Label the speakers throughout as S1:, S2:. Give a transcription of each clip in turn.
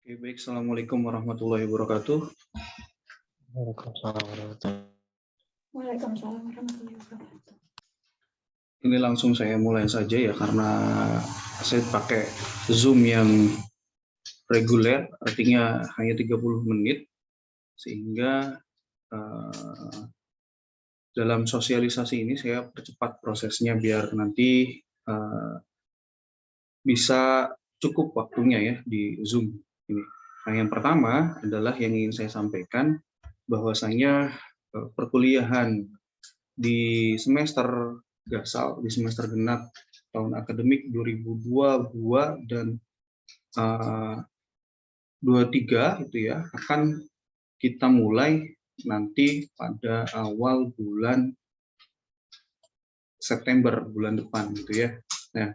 S1: Oke, baik. Assalamualaikum warahmatullahi wabarakatuh.
S2: Waalaikumsalam warahmatullahi
S3: wabarakatuh.
S1: Ini langsung saya mulai saja ya, karena saya pakai Zoom yang reguler, artinya hanya 30 menit, sehingga dalam sosialisasi ini saya percepat prosesnya biar nanti bisa cukup waktunya ya di Zoom ini. Nah, yang pertama adalah yang ingin saya sampaikan bahwasanya perkuliahan di semester gasal, di semester genap tahun akademik 2022 dan 23 itu ya akan kita mulai nanti pada awal bulan September, bulan depan gitu ya. Nah,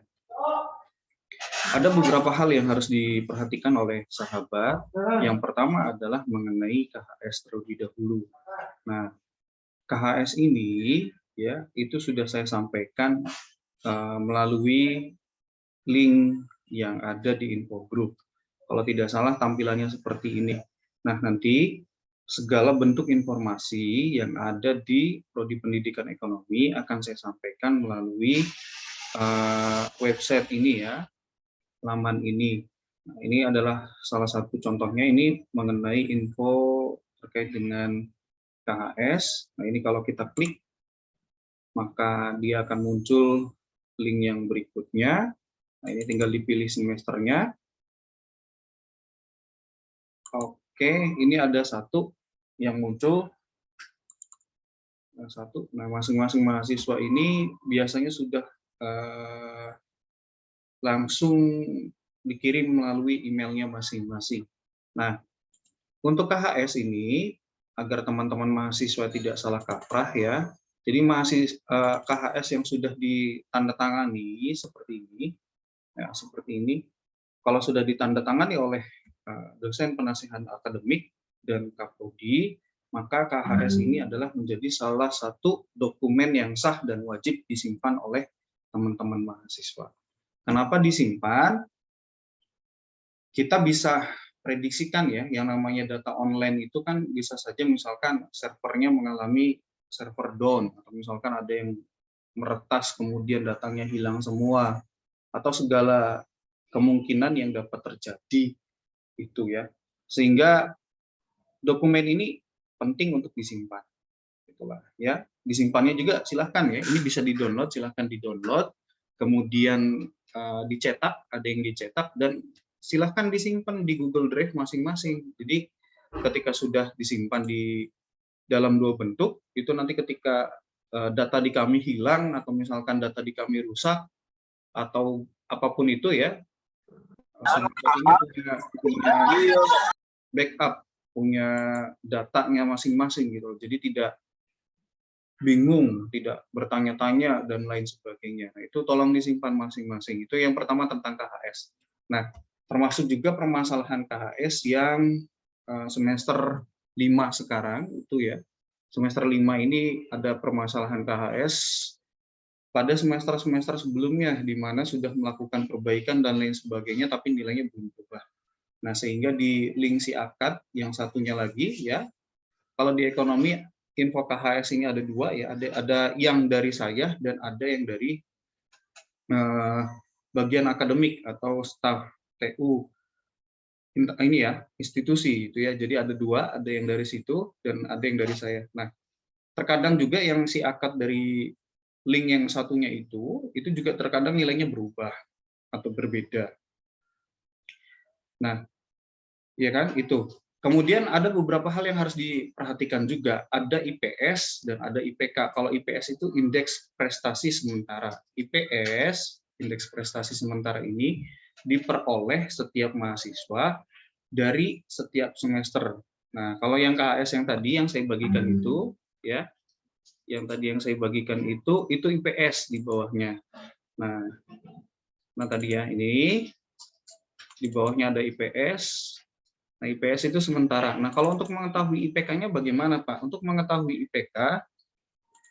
S1: ada beberapa hal yang harus diperhatikan oleh sahabat. Yang pertama adalah mengenai KHS terlebih dahulu. Nah, KHS ini ya itu sudah saya sampaikan melalui link yang ada di info group. Kalau tidak salah tampilannya seperti ini. Nah, nanti segala bentuk informasi yang ada di Prodi Pendidikan Ekonomi akan saya sampaikan melalui website ini ya, laman ini. Nah, ini adalah salah satu contohnya, ini mengenai info terkait dengan KHS. Nah, ini kalau kita klik, maka dia akan muncul link yang berikutnya. Nah, ini tinggal dipilih semesternya. Oke, ini ada satu yang muncul. Nah, masing-masing mahasiswa ini biasanya sudah langsung dikirim melalui emailnya masing-masing. Nah, untuk KHS ini, agar teman-teman mahasiswa tidak salah kaprah ya, jadi KHS yang sudah ditandatangani seperti ini, ya, seperti ini, kalau sudah ditandatangani oleh dosen penasihat akademik dan Kaprodi, maka KHS ini adalah menjadi salah satu dokumen yang sah dan wajib disimpan oleh teman-teman mahasiswa. Kenapa disimpan? Kita bisa prediksikan ya, yang namanya data online itu kan bisa saja misalkan servernya mengalami server down, atau misalkan ada yang meretas kemudian datanya hilang semua, atau segala kemungkinan yang dapat terjadi itu ya. Sehingga dokumen ini penting untuk disimpan. Itulah ya. Disimpannya juga silahkan ya. Ini bisa di-download, silahkan di-download. Kemudian dicetak, ada yang dicetak, dan silahkan disimpan di Google Drive masing-masing. Jadi ketika sudah disimpan di dalam dua bentuk, itu nanti ketika data di kami hilang, atau misalkan data di kami rusak, atau apapun itu ya, punya backup, punya datanya masing-masing gitu. Jadi tidak bingung, tidak bertanya-tanya, dan lain sebagainya. Nah, itu tolong disimpan masing-masing. Itu yang pertama tentang KHS. Nah, termasuk juga permasalahan KHS yang semester 5 sekarang, itu ya. Semester 5 ini ada permasalahan KHS pada semester-semester sebelumnya, di mana sudah melakukan perbaikan dan lain sebagainya, tapi nilainya belum berubah. Nah, sehingga di link si akad yang satunya lagi, ya, kalau di ekonomi, info KHS ini ada dua ya, ada yang dari saya dan ada yang dari bagian akademik atau staf TU ini ya, institusi itu ya. Jadi ada dua, ada yang dari situ dan ada yang dari saya. Nah, terkadang juga yang si akad dari link yang satunya itu juga terkadang nilainya berubah atau berbeda. Nah, ya kan itu. Kemudian ada beberapa hal yang harus diperhatikan juga. Ada IPS dan ada IPK. Kalau IPS itu indeks prestasi sementara. IPS, indeks prestasi sementara ini diperoleh setiap mahasiswa dari setiap semester. Nah, kalau yang KHS yang tadi yang saya bagikan itu, ya, yang tadi yang saya bagikan itu IPS di bawahnya. Nah tadi ya ini di bawahnya ada IPS. Nah, IPS itu sementara. Nah, kalau untuk mengetahui IPK-nya bagaimana, Pak? Untuk mengetahui IPK,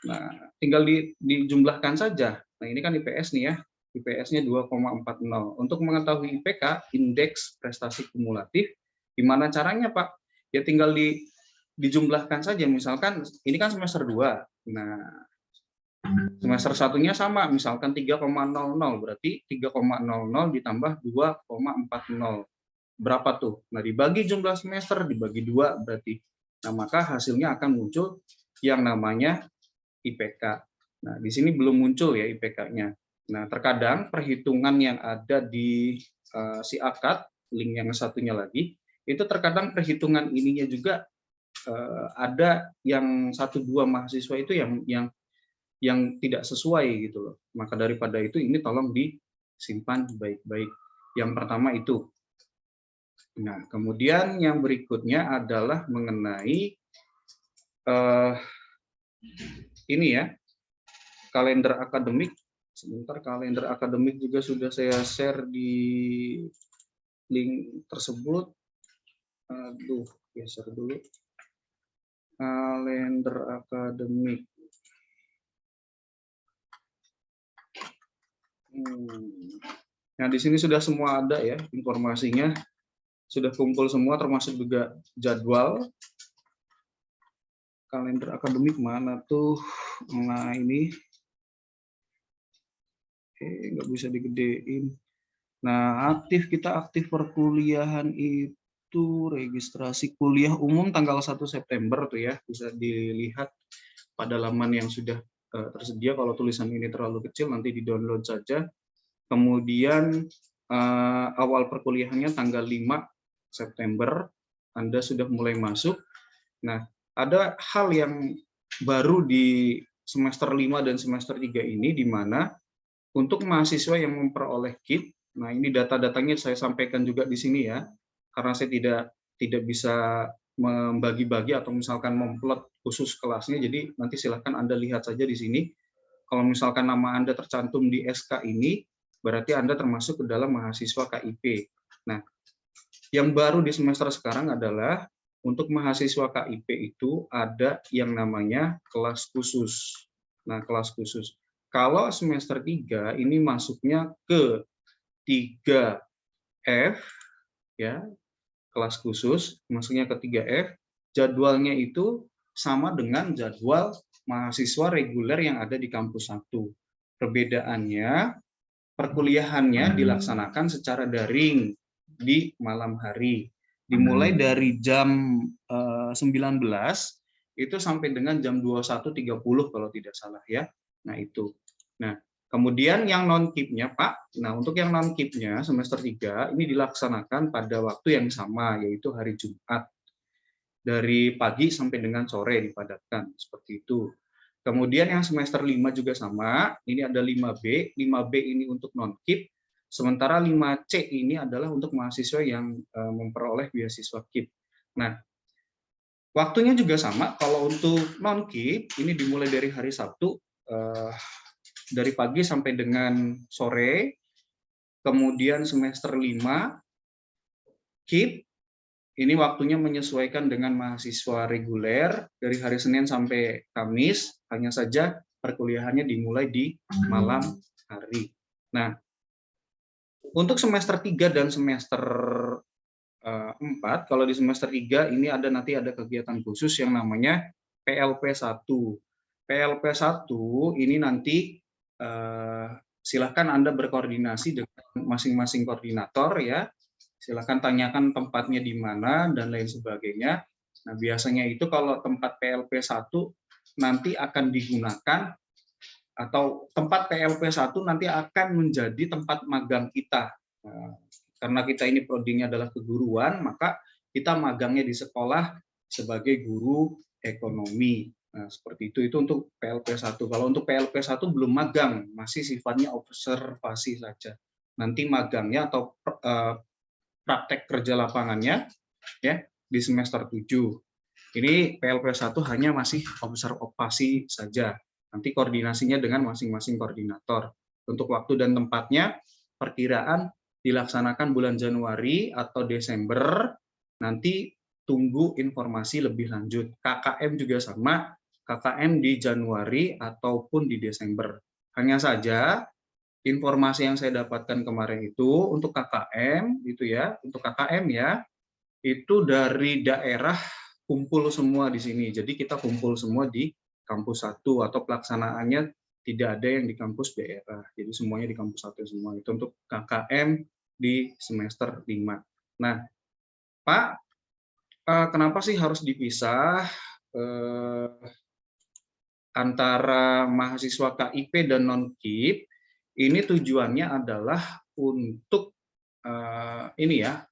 S1: nah, tinggal dijumlahkan saja. Nah, ini kan IPS nih ya. IPS-nya 2,40. Untuk mengetahui IPK, indeks prestasi kumulatif, Gimana caranya, Pak? Ya tinggal dijumlahkan saja. Misalkan ini kan semester 2. Nah, semester satunya sama, misalkan 3,00, berarti 3,00 ditambah 2,40. Berapa tuh? Nah, dibagi jumlah semester, dibagi 2 berarti. Nah, maka hasilnya akan muncul yang namanya IPK. Nah, di sini belum muncul ya IPK-nya. Nah, terkadang perhitungan yang ada di si akad, link yang satunya lagi, itu terkadang perhitungan ininya juga ada yang 1-2 mahasiswa itu yang tidak sesuai gitu loh. Maka daripada itu ini tolong disimpan baik-baik. Yang pertama itu. Nah, kemudian yang berikutnya adalah mengenai ini ya, kalender akademik. Sebentar, kalender akademik juga sudah saya share di link tersebut. Aduh, geser dulu. Kalender akademik. Nah, di sini sudah semua ada ya informasinya. Sudah kumpul semua termasuk juga jadwal. Kalender akademik mana tuh? Nah, ini nggak bisa digedein. Nah, kita aktif perkuliahan itu registrasi kuliah umum tanggal 1 September tuh ya. Bisa dilihat pada laman yang sudah tersedia. Kalau tulisan ini terlalu kecil nanti di-download saja. Kemudian awal perkuliahannya tanggal 5 September, Anda sudah mulai masuk. Nah, ada hal yang baru di semester 5 dan semester 3 ini, di mana untuk mahasiswa yang memperoleh KIP, nah ini data-datanya saya sampaikan juga di sini ya, karena saya tidak bisa membagi-bagi atau misalkan memplot khusus kelasnya, jadi nanti silahkan Anda lihat saja di sini. Kalau misalkan nama Anda tercantum di SK ini, berarti Anda termasuk ke dalam mahasiswa KIP. Nah, yang baru di semester sekarang adalah untuk mahasiswa KIP itu ada yang namanya kelas khusus. Nah, kelas khusus. Kalau semester 3 ini masuknya ke 3F, ya, kelas khusus, masuknya ke 3F, jadwalnya itu sama dengan jadwal mahasiswa reguler yang ada di kampus 1. Perbedaannya, perkuliahannya dilaksanakan secara daring di malam hari. Dimulai dari jam 19 itu sampai dengan jam 21.30 kalau tidak salah ya. Nah, itu. Nah, kemudian yang non-KIP-nya, Pak. Nah, untuk yang non-KIP-nya semester 3 ini dilaksanakan pada waktu yang sama, yaitu hari Jumat. Dari pagi sampai dengan sore dipadatkan, seperti itu. Kemudian yang semester 5 juga sama, ini ada 5B. 5B ini untuk non-KIP, sementara 5C ini adalah untuk mahasiswa yang memperoleh beasiswa KIP. Nah, waktunya juga sama, kalau untuk non-KIP, ini dimulai dari hari Sabtu, dari pagi sampai dengan sore, kemudian semester 5, KIP, ini waktunya menyesuaikan dengan mahasiswa reguler dari hari Senin sampai Kamis, hanya saja perkuliahannya dimulai di malam hari. Nah, untuk semester 3 dan semester 4, kalau di semester 3 ini nanti ada kegiatan khusus yang namanya PLP1. PLP1 ini nanti silakan Anda berkoordinasi dengan masing-masing koordinator ya. Silakan tanyakan tempatnya di mana dan lain sebagainya. Nah, biasanya itu kalau tempat PLP1 nanti akan digunakan atau tempat PLP1 nanti akan menjadi tempat magang kita. Nah, karena kita ini prodinya adalah keguruan, maka kita magangnya di sekolah sebagai guru ekonomi. Nah, seperti itu untuk PLP1. Kalau untuk PLP1 belum magang, masih sifatnya observasi saja. Nanti magangnya atau praktek kerja lapangannya ya di semester 7. Ini PLP1 hanya masih observasi saja. Nanti koordinasinya dengan masing-masing koordinator. Untuk waktu dan tempatnya perkiraan dilaksanakan bulan Januari atau Desember. Nanti tunggu informasi lebih lanjut. KKM juga sama, KKM di Januari ataupun di Desember. Hanya saja informasi yang saya dapatkan kemarin itu untuk KKM gitu ya, untuk KKM ya, itu dari daerah kumpul semua di sini. Jadi kita kumpul semua di kampus 1 atau pelaksanaannya tidak ada yang di kampus daerah. Jadi semuanya di kampus 1 semua. Itu untuk KKM di semester 5. Nah, Pak, kenapa sih harus dipisah antara mahasiswa KIP dan non-KIP? Ini tujuannya adalah untuk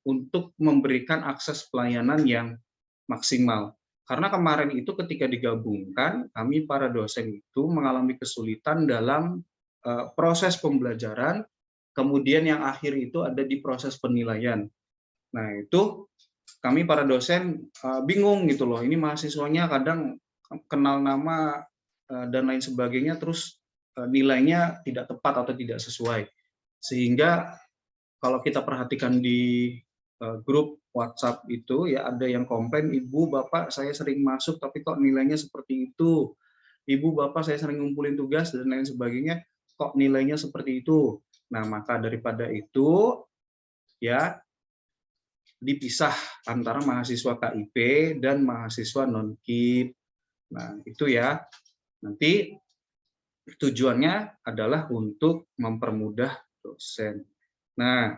S1: untuk memberikan akses pelayanan yang maksimal. Karena kemarin itu ketika digabungkan, kami para dosen itu mengalami kesulitan dalam proses pembelajaran, kemudian yang akhir itu ada di proses penilaian. Nah, itu kami para dosen bingung gitu loh. Ini mahasiswanya kadang kenal nama dan lain sebagainya, terus nilainya tidak tepat atau tidak sesuai. Sehingga kalau kita perhatikan di grup WhatsApp itu ya ada yang komplain, Ibu, Bapak, saya sering masuk tapi kok nilainya seperti itu. Ibu, Bapak, saya sering ngumpulin tugas dan lain sebagainya, kok nilainya seperti itu. Nah, maka daripada itu ya dipisah antara mahasiswa KIP dan mahasiswa non-KIP. Nah, itu ya. Nanti tujuannya adalah untuk mempermudah dosen. Nah,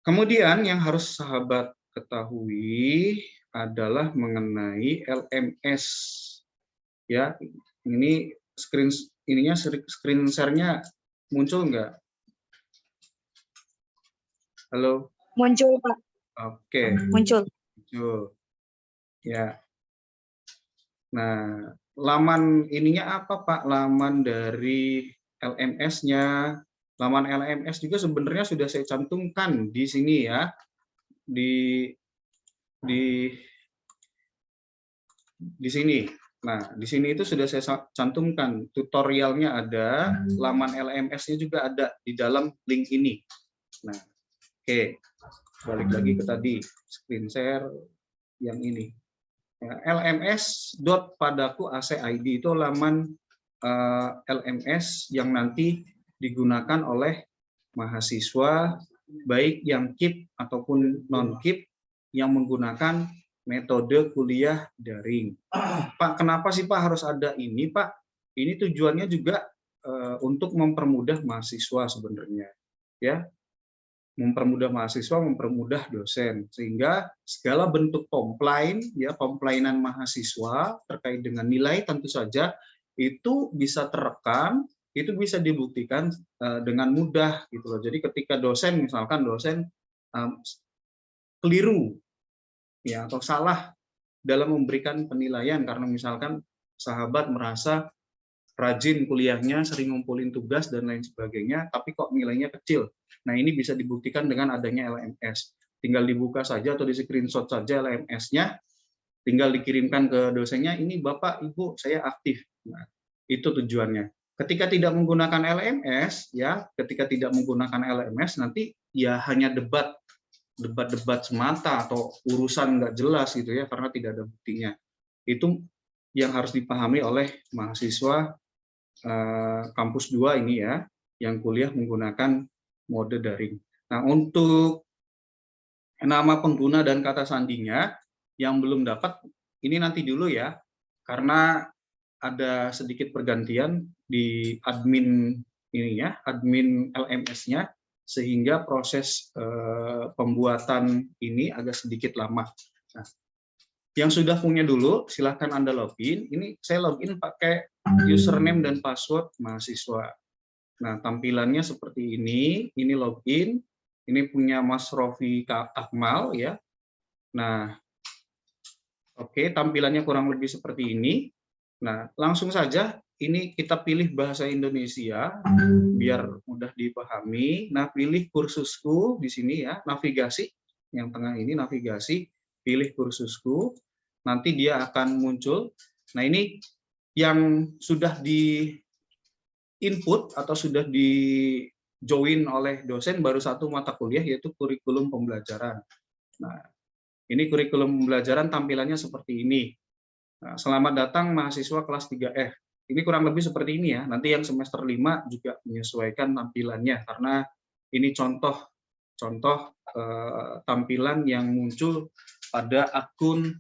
S1: kemudian yang harus sahabat ketahui adalah mengenai LMS. Ya, ini screen share-nya muncul nggak? Halo?
S3: Muncul, Pak.
S1: Oke.
S3: Muncul.
S1: Muncul. Ya. Nah, laman ininya apa, Pak? Laman dari LMS-nya. Laman LMS juga sebenarnya sudah saya cantumkan di sini ya. Di sini. Nah, di sini itu sudah saya cantumkan, tutorialnya ada, laman LMS-nya juga ada di dalam link ini. Nah, oke, balik lagi ke tadi, screen share yang ini. LMS.padaku.ac.id itu laman LMS yang nanti digunakan oleh mahasiswa, baik yang KIP ataupun non-KIP, yang menggunakan metode kuliah daring. Pak, kenapa sih Pak harus ada ini, Pak? Ini tujuannya juga untuk mempermudah mahasiswa sebenarnya, ya, mempermudah mahasiswa, mempermudah dosen, sehingga segala bentuk komplain, ya, komplainan mahasiswa terkait dengan nilai tentu saja itu bisa terekam, itu bisa dibuktikan dengan mudah, gitu loh. Jadi ketika dosen, misalkan dosen keliru, ya, atau salah dalam memberikan penilaian karena misalkan sahabat merasa rajin kuliahnya, sering ngumpulin tugas dan lain sebagainya, tapi kok nilainya kecil. Nah, ini bisa dibuktikan dengan adanya LMS. Tinggal dibuka saja atau di screenshot saja LMS-nya, tinggal dikirimkan ke dosennya, ini Bapak, Ibu, saya aktif. Nah, itu tujuannya. Ketika tidak menggunakan LMS, ya, ketika tidak menggunakan LMS, nanti ya hanya debat semata atau urusan nggak jelas gitu ya, karena tidak ada buktinya. Itu yang harus dipahami oleh mahasiswa kampus 2 ini ya, yang kuliah menggunakan mode daring. Nah, untuk nama pengguna dan kata sandinya yang belum dapat, ini nanti dulu ya, karena ada sedikit pergantian di admin ini ya, admin LMS-nya, sehingga proses pembuatan ini agak sedikit lama. Nah, yang sudah punya dulu, silahkan Anda login. Ini saya login pakai username dan password mahasiswa. Nah, tampilannya seperti ini login. Ini punya Mas Rofi Akmal ya. Nah, oke, tampilannya kurang lebih seperti ini. Nah, langsung saja ini kita pilih bahasa Indonesia biar mudah dipahami. Nah, pilih kursusku di sini ya, navigasi yang tengah ini navigasi, pilih kursusku. Nanti dia akan muncul. Nah, ini yang sudah di input atau sudah di join oleh dosen baru satu mata kuliah, yaitu kurikulum pembelajaran. Nah, ini kurikulum pembelajaran tampilannya seperti ini. Nah, selamat datang mahasiswa kelas 3F. Ini kurang lebih seperti ini ya. Nanti yang semester 5 juga menyesuaikan tampilannya, karena ini contoh contoh tampilan yang muncul pada akun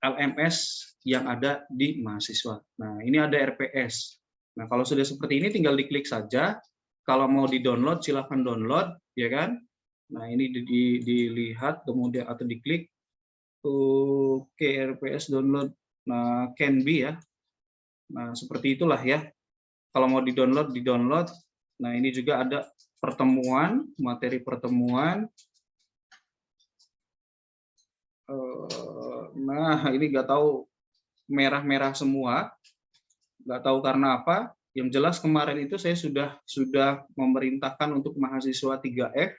S1: LMS yang ada di mahasiswa. Nah, ini ada RPS. Nah, kalau sudah seperti ini tinggal diklik saja. Kalau mau di-download, silahkan download, ya kan? Nah, ini dilihat, kemudian atau diklik. Oke, RPS download. Nah, can be ya. Nah, seperti itulah ya. Kalau mau di-download, di-download. Nah, ini juga ada pertemuan, materi pertemuan. Nah, ini nggak tahu merah-merah semua, nggak tahu karena apa. Yang jelas kemarin itu saya sudah memerintahkan untuk mahasiswa 3F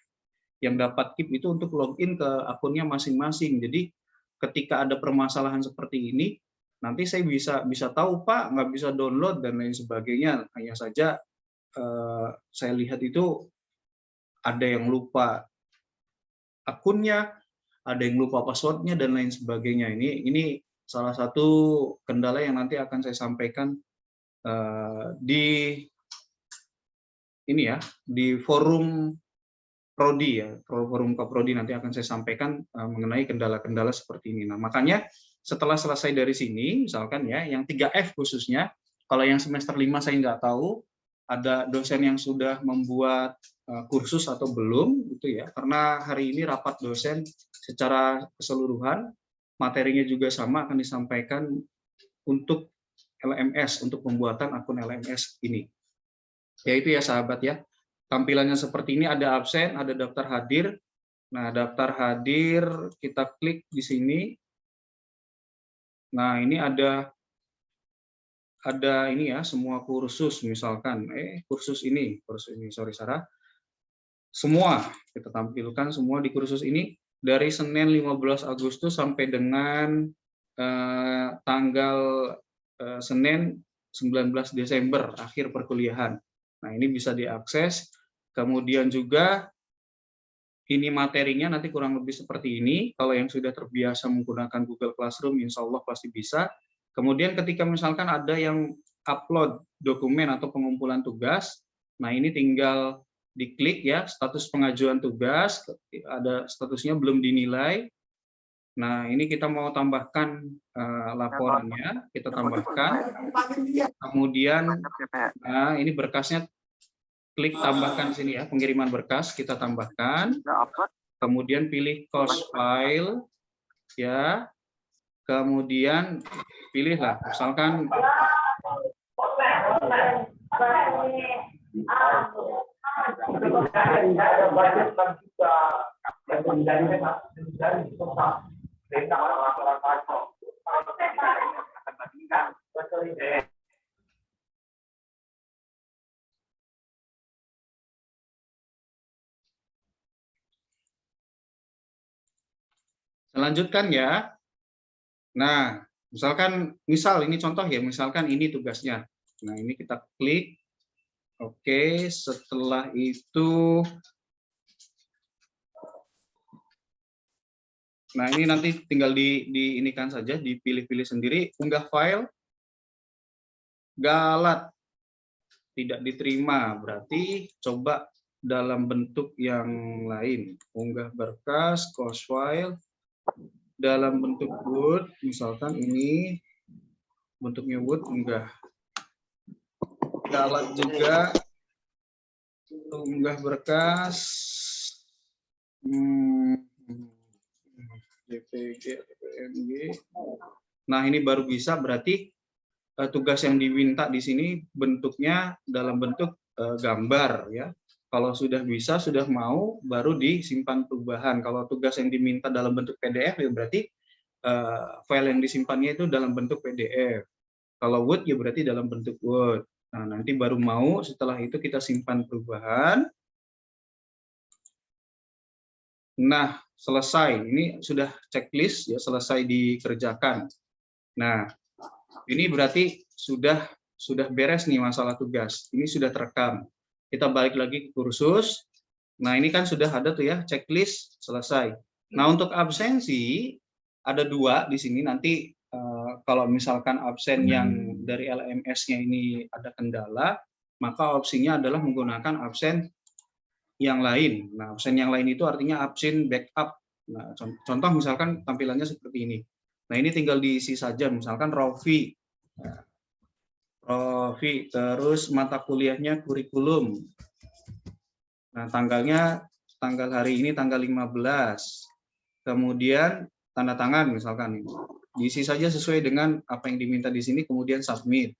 S1: yang dapat KIP itu untuk login ke akunnya masing-masing. Jadi ketika ada permasalahan seperti ini, nanti saya bisa tahu Pak nggak bisa download dan lain sebagainya. Hanya saja saya lihat itu ada yang lupa akunnya, ada yang lupa passwordnya dan lain sebagainya. Ini salah satu kendala yang nanti akan saya sampaikan di ini ya, di forum Prodi ya, forum Kaprodi nanti akan saya sampaikan mengenai kendala-kendala seperti ini. Nah, makanya setelah selesai dari sini, misalkan ya, yang 3F khususnya, kalau yang semester 5 saya nggak tahu, ada dosen yang sudah membuat kursus atau belum, gitu ya, karena hari ini rapat dosen secara keseluruhan, materinya juga sama akan disampaikan untuk LMS, untuk pembuatan akun LMS ini. Yaitu ya sahabat ya, tampilannya seperti ini, ada absen, ada daftar hadir. Nah, daftar hadir kita klik di sini. Nah, ini ada ini ya, semua kursus misalkan kursus ini, sorry Sarah. Semua kita tampilkan semua di kursus ini dari Senin 15 Agustus sampai dengan tanggal Senin 19 Desember akhir perkuliahan. Nah, ini bisa diakses. Kemudian juga ini materinya nanti kurang lebih seperti ini. Kalau yang sudah terbiasa menggunakan Google Classroom, insya Allah pasti bisa. Kemudian ketika misalkan ada yang upload dokumen atau pengumpulan tugas, nah ini tinggal diklik ya, status pengajuan tugas, ada statusnya belum dinilai. Nah, ini kita mau tambahkan laporannya, kita tambahkan. Kemudian, nah ini berkasnya, klik tambahkan sini ya, pengiriman berkas, kita tambahkan. Kemudian pilih cost file, ya. Kemudian pilihlah, misalkan lanjutkan ya. Nah, misalkan ini contoh ya, misalkan ini tugasnya. Nah, ini kita klik. Oke, setelah itu nah ini nanti tinggal diinikan saja, dipilih-pilih sendiri, unggah file, galat, tidak diterima, berarti coba dalam bentuk yang lain, unggah berkas, cost file, dalam bentuk Word, misalkan ini bentuknya Word, unggah. Galat juga, unggah berkas, JPG, PNG. Nah, ini baru bisa, berarti tugas yang diminta di sini bentuknya dalam bentuk gambar ya. Kalau sudah bisa, sudah mau, baru disimpan perubahan. Kalau tugas yang diminta dalam bentuk PDF ya berarti file yang disimpannya itu dalam bentuk PDF. Kalau Word ya berarti dalam bentuk Word. Nah, nanti baru mau, setelah itu kita simpan perubahan. Nah, selesai. Ini sudah checklist ya, selesai dikerjakan. Nah, ini berarti sudah beres nih masalah tugas. Ini sudah terekam. Kita balik lagi ke kursus. Nah, ini kan sudah ada tuh ya, checklist selesai. Nah, untuk absensi ada 2 di sini. Nanti kalau misalkan absen yang dari LMS-nya ini ada kendala, maka opsinya adalah menggunakan absen yang lain. Nah, absen yang lain itu artinya absen backup. Nah, contoh misalkan tampilannya seperti ini. Nah, ini tinggal diisi saja, misalkan Rofi. Nah, Rofi, terus mata kuliahnya kurikulum. Nah, tanggal hari ini tanggal 15. Kemudian tanda tangan misalkan ini. Diisi saja sesuai dengan apa yang diminta di sini, kemudian submit.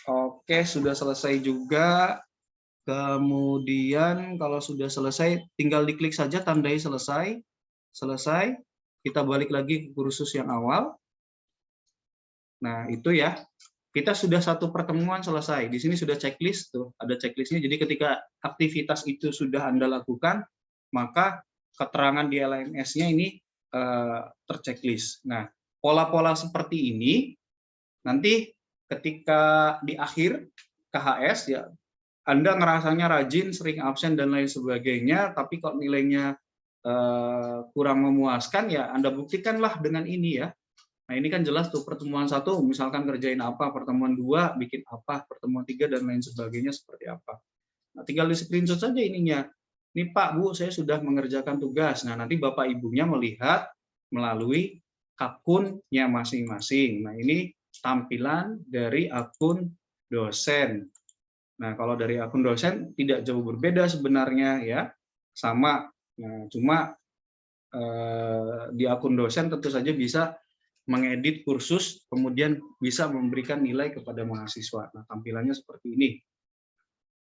S1: Oke, sudah selesai juga. Kemudian kalau sudah selesai, tinggal diklik saja tandai selesai. Selesai, kita balik lagi ke kursus yang awal. Nah, itu ya. Kita sudah satu pertemuan selesai. Di sini sudah checklist tuh, ada checklistnya. Jadi ketika aktivitas itu sudah Anda lakukan, maka keterangan di LMS-nya ini terchecklist. Nah, pola-pola seperti ini nanti ketika di akhir KHS ya, Anda ngerasanya rajin, sering absen dan lain sebagainya, tapi kok nilainya kurang memuaskan ya, Anda buktikanlah dengan ini ya. Nah, ini kan jelas tuh pertemuan 1 misalkan kerjain apa, pertemuan 2 bikin apa, pertemuan 3 dan lain sebagainya seperti apa. Nah, tinggal di screenshot saja ininya. Ini Pak, Bu, saya sudah mengerjakan tugas. Nah, nanti Bapak Ibunya melihat melalui akunnya masing-masing. Nah, ini tampilan dari akun dosen. Nah, kalau dari akun dosen tidak jauh berbeda sebenarnya ya. Sama. Nah, cuma di akun dosen tentu saja bisa mengedit kursus, kemudian bisa memberikan nilai kepada mahasiswa. Nah, tampilannya seperti ini.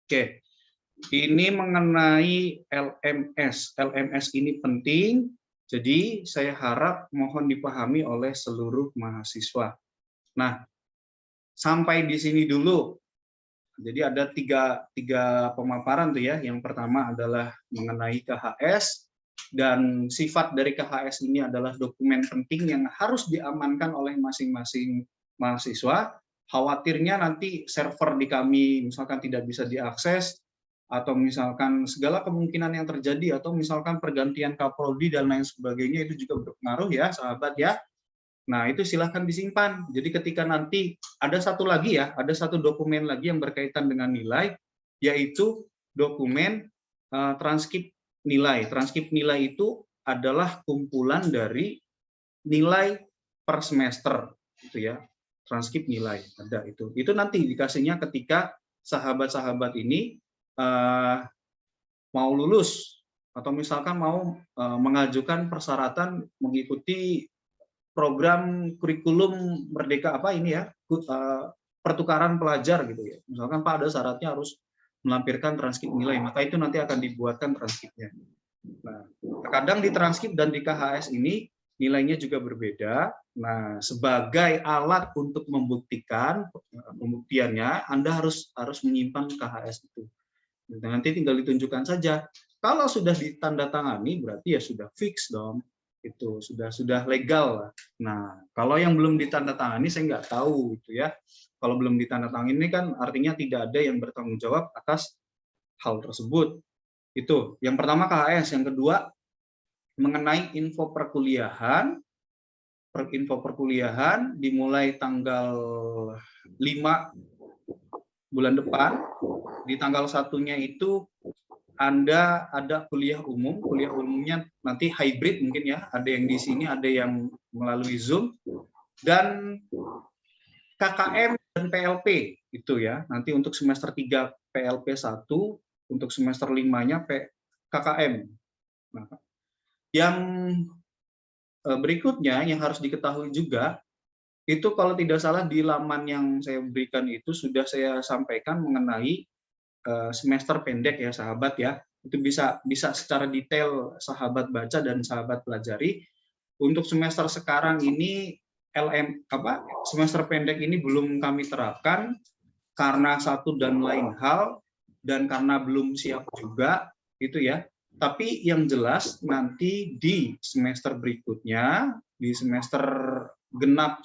S1: Oke, ini mengenai LMS. LMS ini penting, jadi saya harap mohon dipahami oleh seluruh mahasiswa. Nah, sampai di sini dulu. Jadi ada tiga pemaparan tuh ya. Yang pertama adalah mengenai KHS, dan sifat dari KHS ini adalah dokumen penting yang harus diamankan oleh masing-masing mahasiswa. Khawatirnya nanti server di kami misalkan tidak bisa diakses, atau misalkan segala kemungkinan yang terjadi, atau misalkan pergantian Kapoldi dan lain sebagainya, itu juga berpengaruh ya sahabat ya. Nah, itu silahkan disimpan. Jadi ketika nanti ada satu lagi ya, ada satu dokumen lagi yang berkaitan dengan nilai, yaitu dokumen transkrip nilai. Transkrip nilai itu adalah kumpulan dari nilai per semester, gitu ya. Transkrip nilai ada itu. Itu nanti dikasihnya ketika sahabat-sahabat ini mau lulus atau misalkan mau mengajukan persyaratan mengikuti program kurikulum Merdeka apa ini ya, pertukaran pelajar gitu ya. Misalkan Pak ada syaratnya harus melampirkan transkrip nilai, maka itu nanti akan dibuatkan transkripnya. Nah, terkadang di transkrip dan di KHS ini nilainya juga berbeda. Nah, sebagai alat untuk membuktikan pembuktiannya, Anda harus menyimpan KHS itu. Nanti tinggal ditunjukkan saja. Kalau sudah ditandatangani berarti ya sudah fix dong. Itu sudah legal. Nah, kalau yang belum ditandatangani saya nggak tahu itu ya. Kalau belum ditandatangani ini kan artinya tidak ada yang bertanggung jawab atas hal tersebut. Itu. Yang pertama KHS, yang kedua mengenai info perkuliahan. Info perkuliahan dimulai tanggal 5 bulan depan. Di tanggal 1-nya itu Anda ada kuliah umumnya nanti hybrid mungkin ya, ada yang di sini, ada yang melalui Zoom, dan KKM dan PLP itu ya, nanti untuk semester 3 PLP 1, untuk semester 5-nya KKM. Nah, yang berikutnya yang harus diketahui juga, itu kalau tidak salah di laman yang saya berikan itu sudah saya sampaikan mengenai semester pendek ya sahabat ya, itu bisa secara detail sahabat baca dan sahabat pelajari. Untuk semester sekarang ini semester pendek ini belum kami terapkan karena satu dan lain hal, dan karena belum siap juga itu ya. Tapi yang jelas nanti di semester berikutnya, di semester genap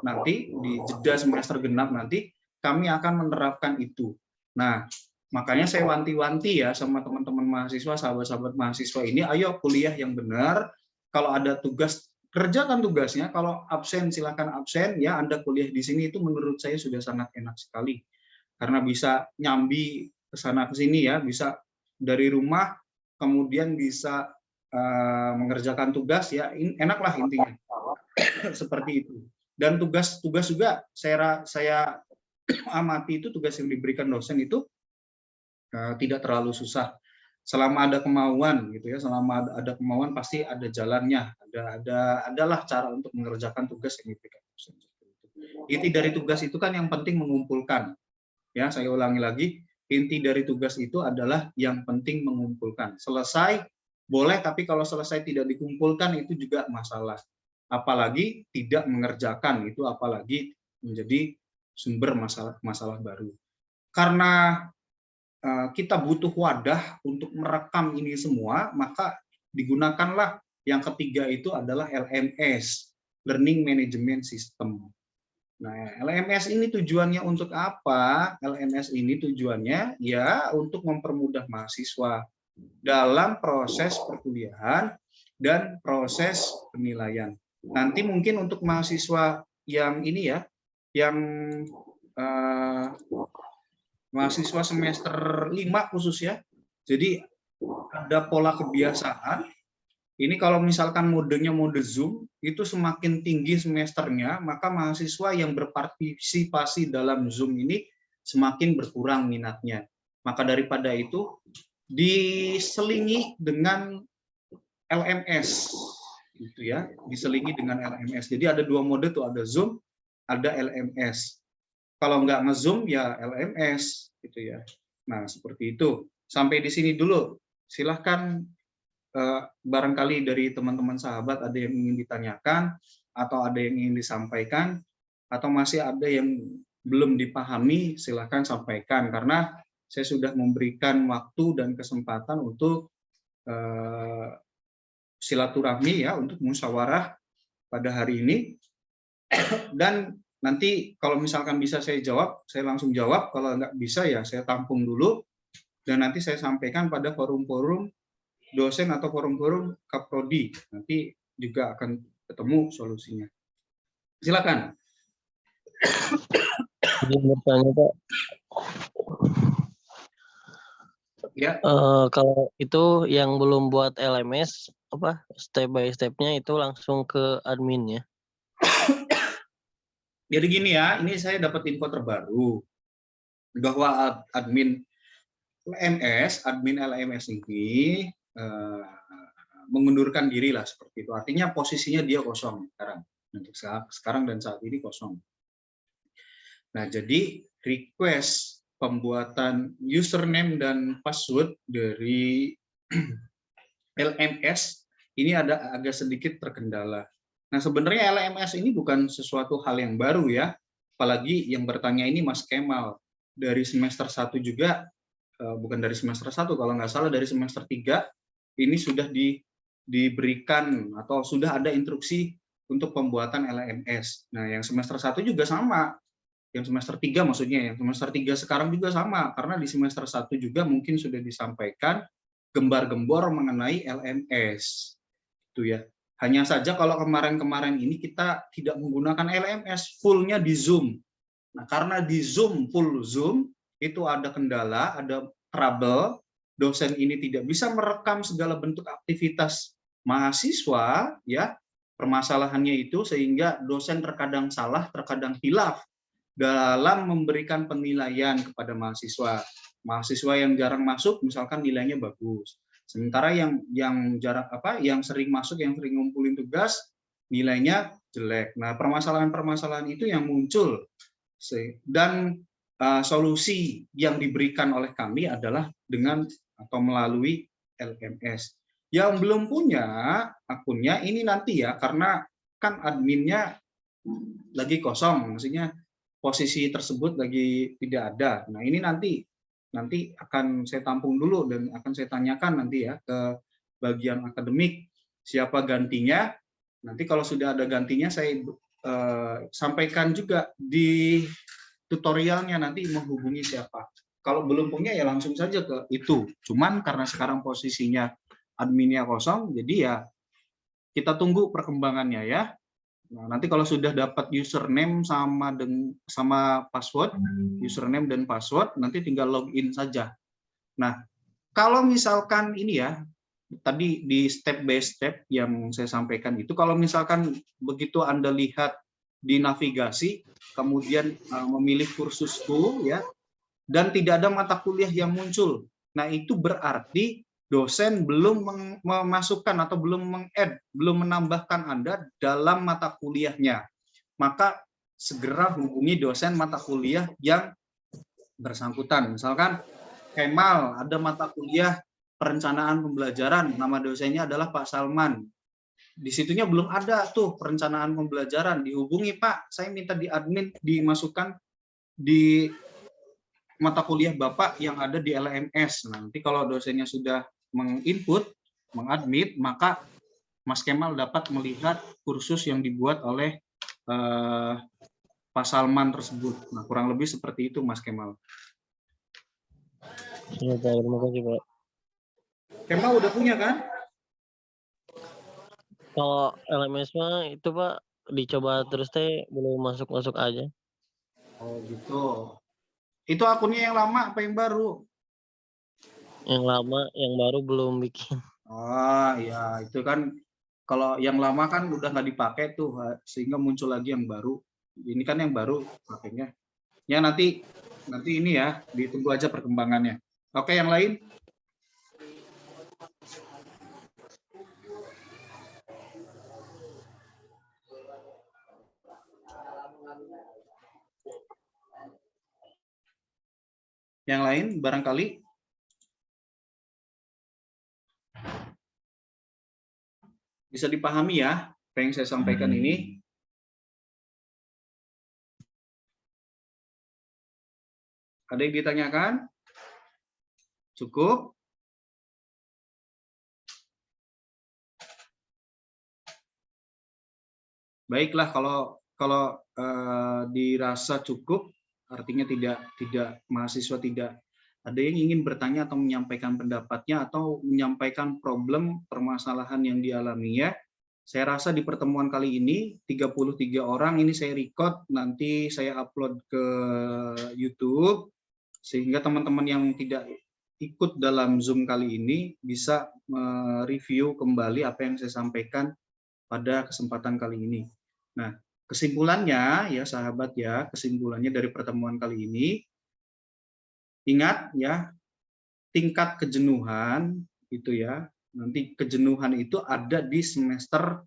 S1: nanti, di jeda semester genap nanti kami akan menerapkan itu. Nah, makanya saya wanti-wanti ya sama teman-teman mahasiswa, sahabat-sahabat mahasiswa ini, ayo kuliah yang benar. Kalau ada tugas, kerjakan tugasnya. Kalau absen, silakan absen. Ya, Anda kuliah di sini itu menurut saya sudah sangat enak sekali. karena bisa nyambi ke sana ke sini ya, bisa dari rumah kemudian bisa mengerjakan tugas ya, enaklah intinya seperti itu. Dan tugas-tugas juga saya amati itu tugas yang diberikan dosen itu tidak terlalu susah. Selama ada kemauan gitu ya, selama ada kemauan pasti ada jalannya, adalah cara untuk mengerjakan tugas yang diberikan dosen. Inti dari tugas itu kan yang penting mengumpulkan. Ya, saya ulangi lagi, inti dari tugas itu adalah yang penting mengumpulkan. Selesai boleh, tapi kalau selesai tidak dikumpulkan itu juga masalah. Apalagi tidak mengerjakan, itu apalagi menjadi sumber masalah baru. Karena kita butuh wadah untuk merekam ini semua, maka digunakanlah yang ketiga itu adalah LMS, Learning Management System. Nah, LMS ini tujuannya untuk apa? LMS ini tujuannya ya untuk mempermudah mahasiswa dalam proses perkuliahan dan proses penilaian. Nanti mungkin untuk mahasiswa yang ini ya, yang mahasiswa semester 5 khusus ya. Jadi ada pola kebiasaan. Ini kalau misalkan modenya mode Zoom, itu semakin tinggi semesternya, maka mahasiswa yang berpartisipasi dalam Zoom ini semakin berkurang minatnya. Maka daripada itu, diselingi dengan LMS. Gitu ya, diselingi dengan LMS. Jadi ada dua mode tuh, ada Zoom, ada LMS. Kalau nggak nge-Zoom ya LMS gitu ya. Nah, seperti itu. Sampai di sini dulu. Silahkan barangkali dari teman-teman sahabat ada yang ingin ditanyakan atau ada yang ingin disampaikan atau masih ada yang belum dipahami, silahkan sampaikan karena saya sudah memberikan waktu dan kesempatan untuk silaturahmi ya, untuk musyawarah pada hari ini. Dan nanti kalau misalkan bisa saya jawab, saya langsung jawab. Kalau nggak bisa ya saya tampung dulu. Dan nanti saya sampaikan pada forum-forum dosen atau forum-forum Kaprodi. Nanti juga akan ketemu solusinya. Silakan.
S2: Izin bertanya, Pak.
S1: Ya.
S2: Kalau itu yang belum buat LMS, apa step by step-nya itu langsung ke admin ya?
S1: Jadi gini ya, ini saya dapat info terbaru bahwa admin LMS ini mengundurkan diri lah seperti itu. Artinya posisinya dia kosong sekarang. Untuk sekarang dan saat ini kosong. Nah, jadi request pembuatan username dan password dari LMS ini agak sedikit terkendala. Nah, sebenarnya LMS ini bukan sesuatu hal yang baru ya. Apalagi yang bertanya ini Mas Kemal. Dari semester 1 juga, bukan dari semester 1, kalau nggak salah dari semester 3, ini sudah diberikan atau sudah ada instruksi untuk pembuatan LMS. Nah, yang semester 1 juga sama. Yang semester 3 maksudnya, yang semester 3 sekarang juga sama. Karena di semester 1 juga mungkin sudah disampaikan gembar-gembor mengenai LMS. Itu ya. Hanya saja kalau kemarin-kemarin ini kita tidak menggunakan LMS, full-nya di Zoom. Nah, karena di Zoom, full Zoom, itu ada kendala, ada trouble, dosen ini tidak bisa merekam segala bentuk aktivitas mahasiswa, ya, permasalahannya itu sehingga dosen terkadang salah, terkadang hilaf dalam memberikan penilaian kepada mahasiswa. Mahasiswa yang jarang masuk, misalkan nilainya bagus. Sementara yang sering masuk, yang sering ngumpulin tugas, nilainya jelek. Nah, permasalahan-permasalahan itu yang muncul. Dan solusi yang diberikan oleh kami adalah dengan atau melalui LMS. Yang belum punya akunnya ini nanti ya, karena kan adminnya lagi kosong, maksudnya posisi tersebut lagi tidak ada. Nah, ini nanti akan saya tampung dulu dan akan saya tanyakan nanti ya ke bagian akademik siapa gantinya. Nanti kalau sudah ada gantinya saya sampaikan juga di tutorialnya nanti menghubungi siapa. Kalau belum punya ya langsung saja ke itu. Cuman karena sekarang posisinya adminnya kosong, jadi ya kita tunggu perkembangannya ya. Nah, nanti kalau sudah dapat username sama password, username dan password, nanti tinggal login saja. Nah, kalau misalkan ini ya, tadi di step by step yang saya sampaikan itu, kalau misalkan begitu Anda lihat di navigasi, kemudian memilih kursusku ya, dan tidak ada mata kuliah yang muncul. Nah, itu berarti dosen belum memasukkan atau belum meng-add, belum menambahkan Anda dalam mata kuliahnya. Maka segera hubungi dosen mata kuliah yang bersangkutan. Misalkan Kemal, ada mata kuliah perencanaan pembelajaran, nama dosennya adalah Pak Salman. Di situnya belum ada tuh perencanaan pembelajaran, dihubungi Pak, saya minta di admin dimasukkan di mata kuliah Bapak yang ada di LMS. Nanti kalau dosennya sudah menginput, mengadmit, maka Mas Kemal dapat melihat kursus yang dibuat oleh Pak Salman tersebut. Nah, kurang lebih seperti itu, Mas Kemal.
S2: Ya, Pak, terima kasih, Pak.
S1: Kemal udah punya kan?
S2: Kalau LMS mah itu Pak dicoba terus teh belum masuk aja.
S1: Oh gitu. Itu akunnya yang lama apa yang baru?
S2: Yang lama, yang baru belum bikin.
S1: Oh ya, itu kan kalau yang lama kan udah nggak dipakai tuh, sehingga muncul lagi yang baru. Ini kan yang baru pakainya. Ya nanti ini ya, ditunggu aja perkembangannya. Oke, yang lain? Yang lain barangkali? Bisa dipahami ya, apa yang saya sampaikan ini? Ada yang ditanyakan? Cukup? Baiklah, kalau dirasa cukup, artinya tidak mahasiswa tidak ada yang ingin bertanya atau menyampaikan pendapatnya atau menyampaikan problem permasalahan yang dialami ya. Saya rasa di pertemuan kali ini 33 orang ini saya record, nanti saya upload ke YouTube sehingga teman-teman yang tidak ikut dalam Zoom kali ini bisa mereview kembali apa yang saya sampaikan pada kesempatan kali ini. Nah, kesimpulannya ya sahabat ya, kesimpulannya dari pertemuan kali ini, ingat ya, tingkat kejenuhan itu ya, nanti kejenuhan itu ada di semester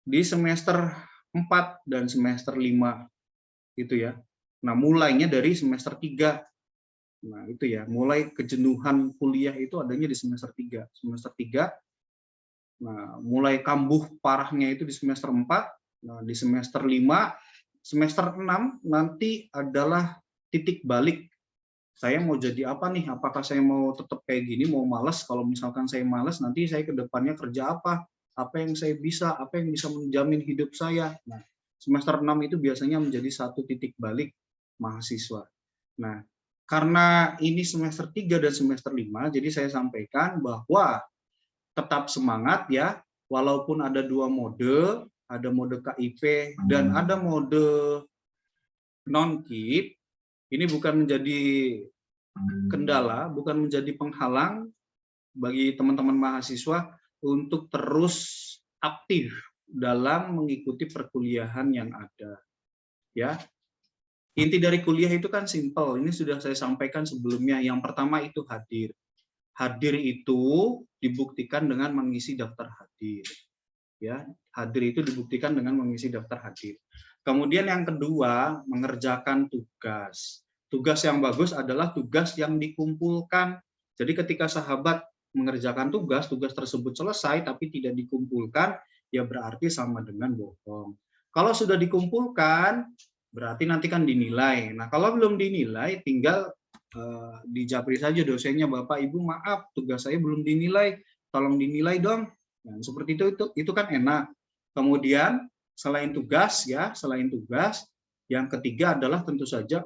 S1: 4 dan semester 5 gitu ya. Nah, mulainya dari semester 3. Nah, itu ya, mulai kejenuhan kuliah itu adanya di semester 3. Semester 3. Nah, mulai kambuh parahnya itu di semester 4. Nah, di semester 5, semester 6 nanti adalah titik balik. Saya mau jadi apa nih? Apakah saya mau tetap kayak gini, mau malas? Kalau misalkan saya malas, nanti saya ke depannya kerja apa? Apa yang saya bisa? Apa yang bisa menjamin hidup saya? Nah, semester 6 itu biasanya menjadi satu titik balik mahasiswa. Nah, karena ini semester 3 dan semester 5, jadi saya sampaikan bahwa tetap semangat ya, walaupun ada 2 mode, ada mode KIP dan ada mode non-KIP, ini bukan menjadi kendala, bukan menjadi penghalang bagi teman-teman mahasiswa untuk terus aktif dalam mengikuti perkuliahan yang ada. Ya, inti dari kuliah itu kan simple. Ini sudah saya sampaikan sebelumnya. Yang pertama itu hadir. Hadir itu dibuktikan dengan mengisi daftar hadir. Ya, hadir itu dibuktikan dengan mengisi daftar hadir. Kemudian yang kedua, mengerjakan tugas. Tugas yang bagus adalah tugas yang dikumpulkan. Jadi ketika sahabat mengerjakan tugas, tugas tersebut selesai tapi tidak dikumpulkan, ya berarti sama dengan bohong. Kalau sudah dikumpulkan, berarti nanti kan dinilai. Nah, kalau belum dinilai, tinggal dijapri saja dosennya, Bapak Ibu maaf, tugas saya belum dinilai, tolong dinilai dong. Nah, seperti itu kan enak. Kemudian selain tugas ya, selain tugas, yang ketiga adalah tentu saja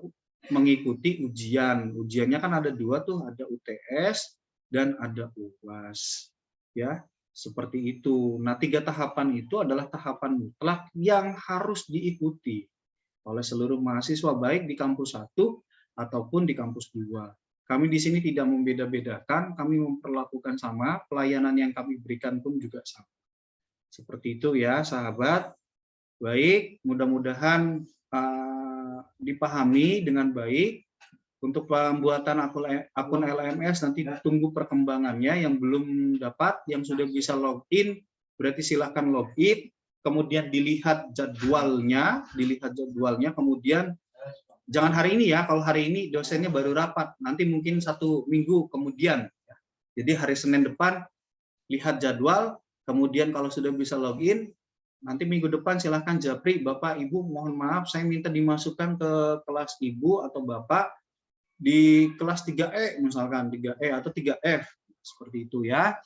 S1: mengikuti ujian. Ujiannya kan ada 2 tuh, ada UTS dan ada UAS. Ya, Seperti itu. Nah, 3 tahapan itu adalah tahapan mutlak yang harus diikuti oleh seluruh mahasiswa baik di kampus 1 ataupun di kampus 2. Kami di sini tidak membeda-bedakan, kami memperlakukan sama, pelayanan yang kami berikan pun juga sama. Seperti itu ya, sahabat. Baik, mudah-mudahan dipahami dengan baik. Untuk pembuatan akun LMS nanti tunggu perkembangannya. Yang belum dapat, yang sudah bisa login, berarti silakan login. Kemudian dilihat jadwalnya, kemudian jangan hari ini ya, kalau hari ini dosennya baru rapat, nanti mungkin 1 minggu kemudian. Jadi hari Senin depan, lihat jadwal, kemudian kalau sudah bisa login, nanti minggu depan silahkan japri, Bapak, Ibu, mohon maaf, saya minta dimasukkan ke kelas Ibu atau Bapak, di kelas 3E misalkan, 3E atau 3F, seperti itu ya.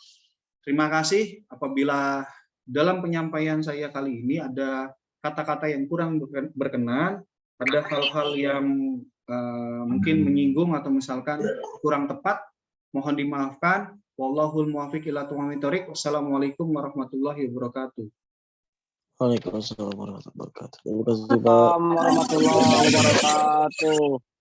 S1: Terima kasih apabila dalam penyampaian saya kali ini ada kata-kata yang kurang berkenan, ada hal-hal yang mungkin menyinggung atau misalkan kurang tepat, mohon dimaafkan. Wallahul muwaffiq ila aqwamit thoriq. Wassalamualaikum warahmatullahi wabarakatuh.
S2: Waalaikumsalam warahmatullahi wabarakatuh. Terima kasih Pak.
S3: Assalamualaikum warahmatullahi wabarakatuh.